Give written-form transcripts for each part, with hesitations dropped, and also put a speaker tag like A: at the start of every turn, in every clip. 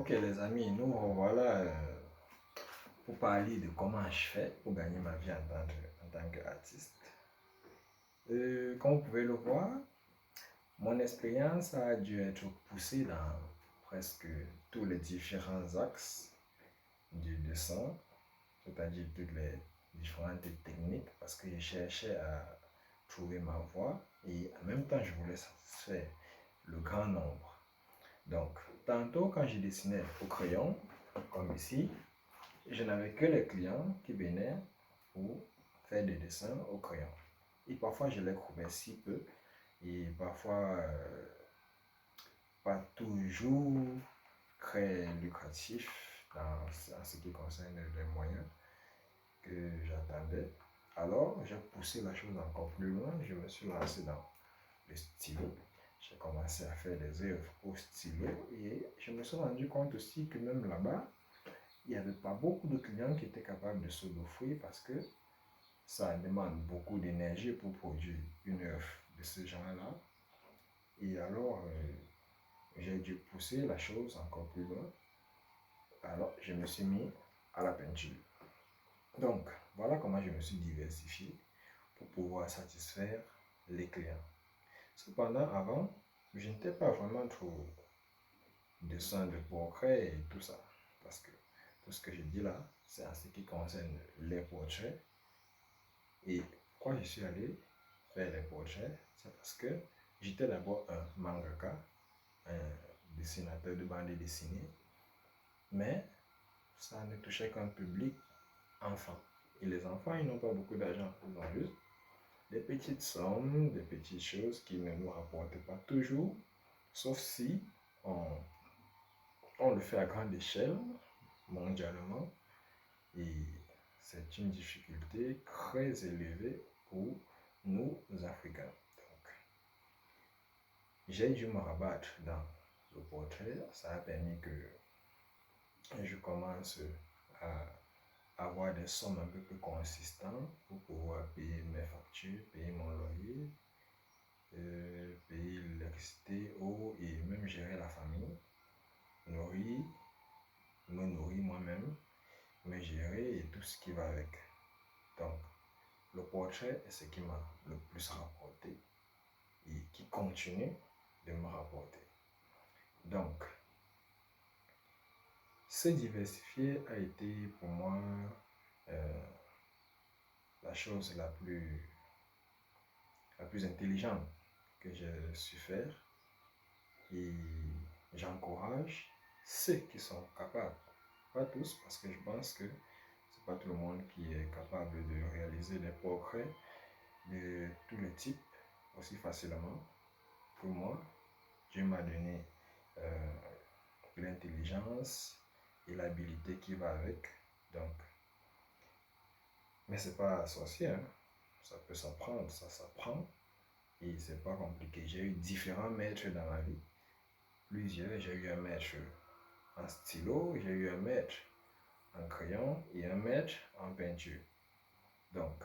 A: Ok les amis, nous revoilà pour parler de comment je fais pour gagner ma vie en tant qu'artiste. Comme vous pouvez le voir, mon expérience a dû être poussée dans presque tous les différents axes du dessin, c'est-à-dire toutes les différentes techniques, parce que je cherchais à trouver ma voie et en même temps je voulais satisfaire le grand nombre. Donc, tantôt quand je dessinais au crayon, comme ici, je n'avais que les clients qui venaient pour faire des dessins au crayon. Et parfois, je les trouvais si peu. Et parfois, pas toujours très lucratif en ce qui concerne les moyens que j'attendais. Alors, j'ai poussé la chose encore plus loin. Je me suis lancé dans le stylo. J'ai commencé à faire des œuvres au stylo et je me suis rendu compte aussi que même là-bas, il n'y avait pas beaucoup de clients qui étaient capables de se l'offrir parce que ça demande beaucoup d'énergie pour produire une œuvre de ce genre-là. Et alors, j'ai dû pousser la chose encore plus loin. Alors, je me suis mis à la peinture. Donc, voilà comment je me suis diversifié pour pouvoir satisfaire les clients. Cependant, avant, je n'étais pas vraiment trop dessin de portrait et tout ça. Parce que tout ce que je dis là, c'est en ce qui concerne les portraits. Et pourquoi je suis allé faire les portraits, c'est parce que j'étais d'abord un mangaka, un dessinateur de bande dessinée, mais ça ne touchait qu'un public enfant. Et les enfants, ils n'ont pas beaucoup d'argent, ils ont juste des petites sommes, des petites choses qui ne nous rapportent pas toujours, sauf si on le fait à grande échelle, mondialement, et c'est une difficulté très élevée pour nous, Africains. Donc, j'ai dû me rabattre dans le portrait. Ça a permis que je commence à avoir des sommes un peu plus consistantes pour pouvoir payer mes factures, payer mon loyer, payer l'électricité, eau et même gérer la famille, me nourrir moi-même, me gérer et tout ce qui va avec. Donc, le portrait est ce qui m'a le plus rapporté et qui continue de me rapporter. Donc, se diversifier a été pour moi la chose la plus intelligente que j'ai su faire et j'encourage ceux qui sont capables, pas tous parce que je pense que c'est pas tout le monde qui est capable de réaliser des portraits de tous les types aussi facilement que moi. Dieu m'a donné l'intelligence et l'habilité qui va avec. Donc, mais c'est pas sorcier, hein? Ça peut s'apprendre, ça s'apprend et c'est pas compliqué. J'ai eu différents maîtres dans ma vie, plusieurs. J'ai eu un maître en stylo, j'ai eu un maître en crayon et un maître en peinture. Donc,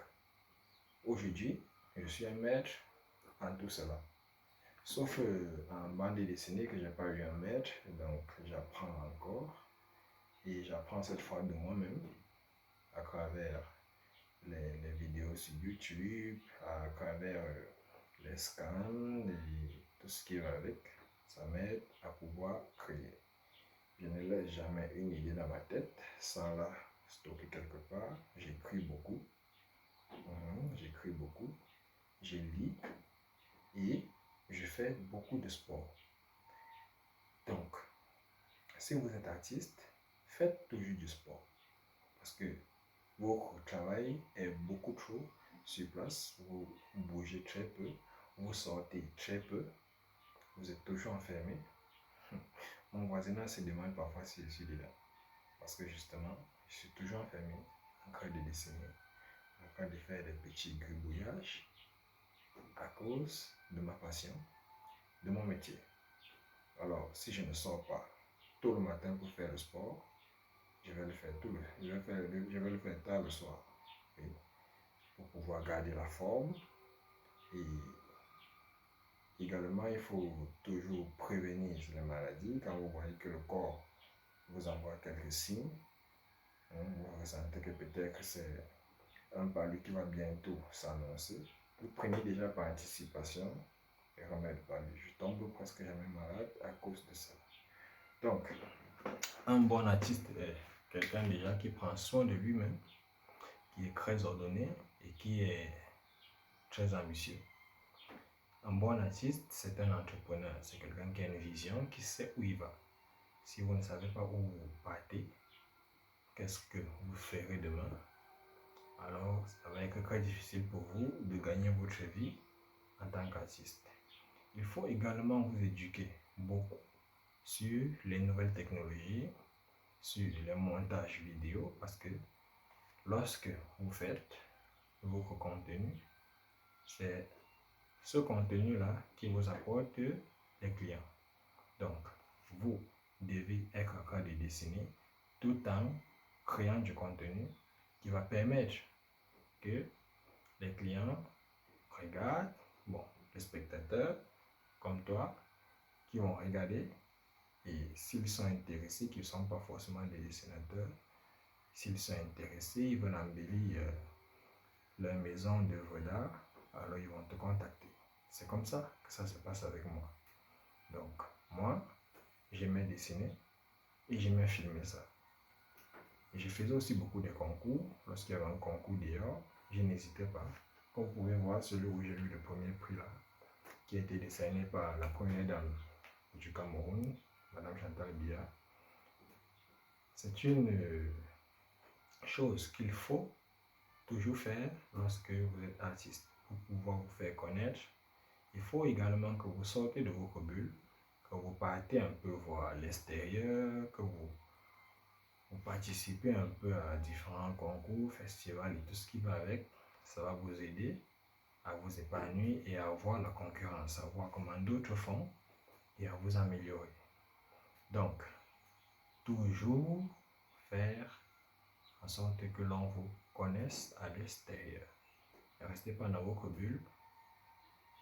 A: aujourd'hui, je suis un maître en tout cela. Sauf en bande dessinée que j'ai pas eu un maître, donc j'apprends encore et j'apprends cette fois de moi-même à travers les vidéos sur YouTube, à travers les scans et tout ce qui va avec. Ça m'aide à pouvoir créer. Je ne laisse jamais une idée dans ma tête sans la stocker quelque part. J'écris beaucoup. J'écris beaucoup. Je lis et je fais beaucoup de sport. Donc, si vous êtes artiste, faites toujours du sport. Parce que votre travail est beaucoup trop sur place. Vous bougez très peu. Vous sortez très peu. Vous êtes toujours enfermé. Mon voisinage se demande parfois si je suis dedans. Parce que justement, je suis toujours enfermé en train de dessiner, en train de faire des petits gribouillages à cause de ma passion, de mon métier. Alors, si je ne sors pas tôt le matin pour faire le sport, je vais le faire je vais le faire tard le soir. Oui, pour pouvoir garder la forme. Et également, il faut toujours prévenir les maladies quand vous voyez que le corps vous envoie quelques signes. Vous ressentez que peut-être c'est un palu qui va bientôt s'annoncer. Vous prenez déjà par anticipation et remède palu. Je tombe presque jamais malade à cause de ça. Donc, un bon artiste est quelqu'un déjà qui prend soin de lui-même, qui est très ordonné et qui est très ambitieux. Un bon artiste, c'est un entrepreneur, c'est quelqu'un qui a une vision, qui sait où il va. Si vous ne savez pas où vous partez, qu'est-ce que vous ferez demain? Alors, ça va être très difficile pour vous de gagner votre vie en tant qu'artiste. Il faut également vous éduquer beaucoup sur les nouvelles technologies, sur les montages vidéo, parce que lorsque vous faites votre contenu, c'est ce contenu-là qui vous apporte les clients. Donc, vous devez être capable de dessiner tout en créant du contenu qui va permettre que les clients regardent, bon, les spectateurs comme toi, qui vont regarder et s'ils sont intéressés, qui ne sont pas forcément des dessinateurs, s'ils sont intéressés, ils veulent embellir leur maison d'œuvre d'art, alors ils vont te contacter. C'est comme ça que ça se passe avec moi. Donc, moi, j'aimais dessiner et j'aimais filmer ça. Et je faisais aussi beaucoup de concours. Lorsqu'il y avait un concours dehors, je n'hésitais pas. Comme vous pouvez voir, celui où j'ai eu le premier prix là, qui a été décerné par la première dame du Cameroun, Madame Chantal Biya. C'est une chose qu'il faut toujours faire lorsque vous êtes artiste. Pour pouvoir vous faire connaître, il faut également que vous sortez de votre bulle, que vous partez un peu voir l'extérieur, que vous participez un peu à différents concours, festivals et tout ce qui va avec. Ça va vous aider à vous épanouir et à voir la concurrence, à voir comment d'autres font et à vous améliorer. Donc, toujours faire en sorte que l'on vous connaisse à l'extérieur. Ne restez pas dans votre bulle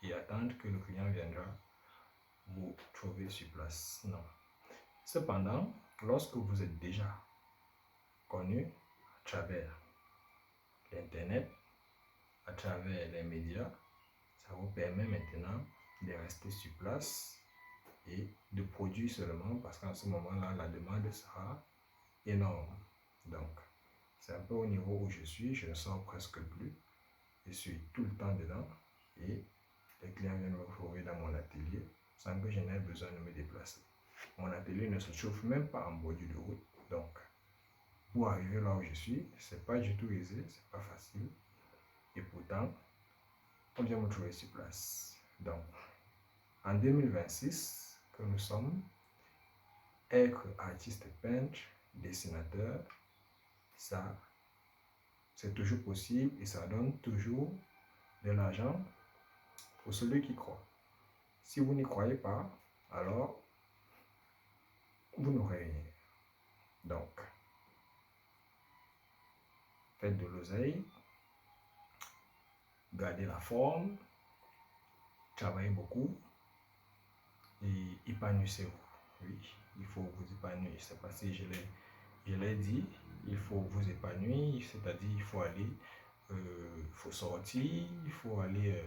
A: et attendre que le client viendra vous trouver sur place. Non. Cependant, lorsque vous êtes déjà connu à travers l'Internet, à travers les médias, ça vous permet maintenant de rester sur place et de produire seulement parce qu'en ce moment-là, la demande sera énorme. Donc, c'est un peu au niveau où je ne sors presque plus. Je suis tout le temps dedans et les clients viennent me trouver dans mon atelier sans que je n'ai besoin de me déplacer. Mon atelier ne se trouve même pas en bordure de route. Donc, pour arriver là où je suis, c'est pas du tout aisé, c'est pas facile. Et pourtant, on vient me trouver sur place. Donc, en 2026, que nous sommes, être artiste peintre, dessinateur, ça, c'est toujours possible et ça donne toujours de l'argent pour celui qui croit. Si vous n'y croyez pas, alors vous n'aurez rien. Donc, faites de l'oseille, gardez la forme, travaillez beaucoup et épanouissez-vous. Oui, il faut vous épanouir. C'est parce que je l'ai dit, il faut vous épanouir, c'est-à-dire il faut aller, il faut sortir, il faut aller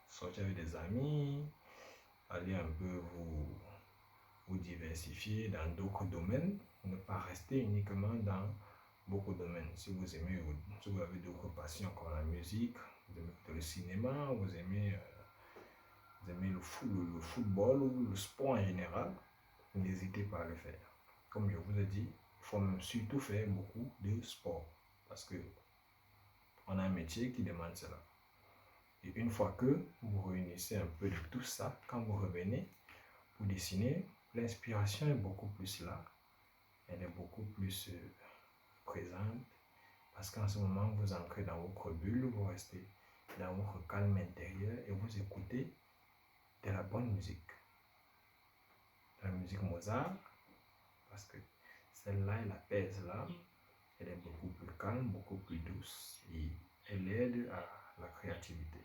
A: sortir avec des amis, aller un peu vous diversifier dans d'autres domaines, ne pas rester uniquement dans beaucoup de domaines. Si vous aimez, si vous avez d'autres passions comme la musique, vous aimez le cinéma, vous aimez le football ou le sport en général, n'hésitez pas à le faire. Comme je vous ai dit, il faut même surtout faire beaucoup de sport parce que on a un métier qui demande cela. Et une fois que vous réunissez un peu de tout ça, quand vous revenez pour dessiner, l'inspiration est beaucoup plus là. Elle est beaucoup plus présente parce qu'en ce moment, vous entrez dans votre bulle, vous restez dans votre calme intérieur et vous écoutez de la bonne musique. De la musique Mozart, parce que celle-là, elle apaise l'âme, elle est beaucoup plus calme, beaucoup plus douce et elle aide à la créativité.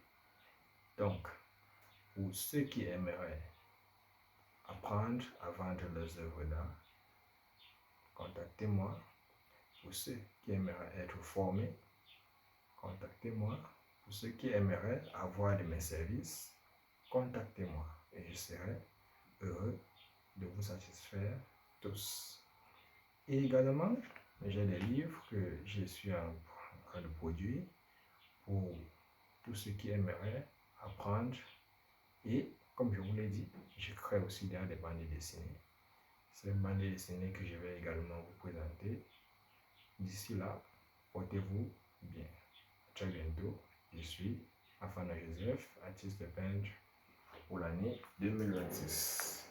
A: Donc, pour ceux qui aimeraient apprendre à vendre leurs œuvres d'art, contactez-moi. Pour ceux qui aimeraient être formés, contactez-moi. Pour ceux qui aimeraient avoir de mes services, contactez-moi et je serai heureux de vous satisfaire tous. Et également, j'ai des livres que je suis en train de produire pour tous ceux qui aimeraient apprendre. Et comme je vous l'ai dit, je crée aussi des bandes dessinées. C'est une bande dessinée que je vais également vous présenter. D'ici là, portez-vous bien. À très bientôt. Je suis Afana Joseph, artiste peintre pour l'année 2026.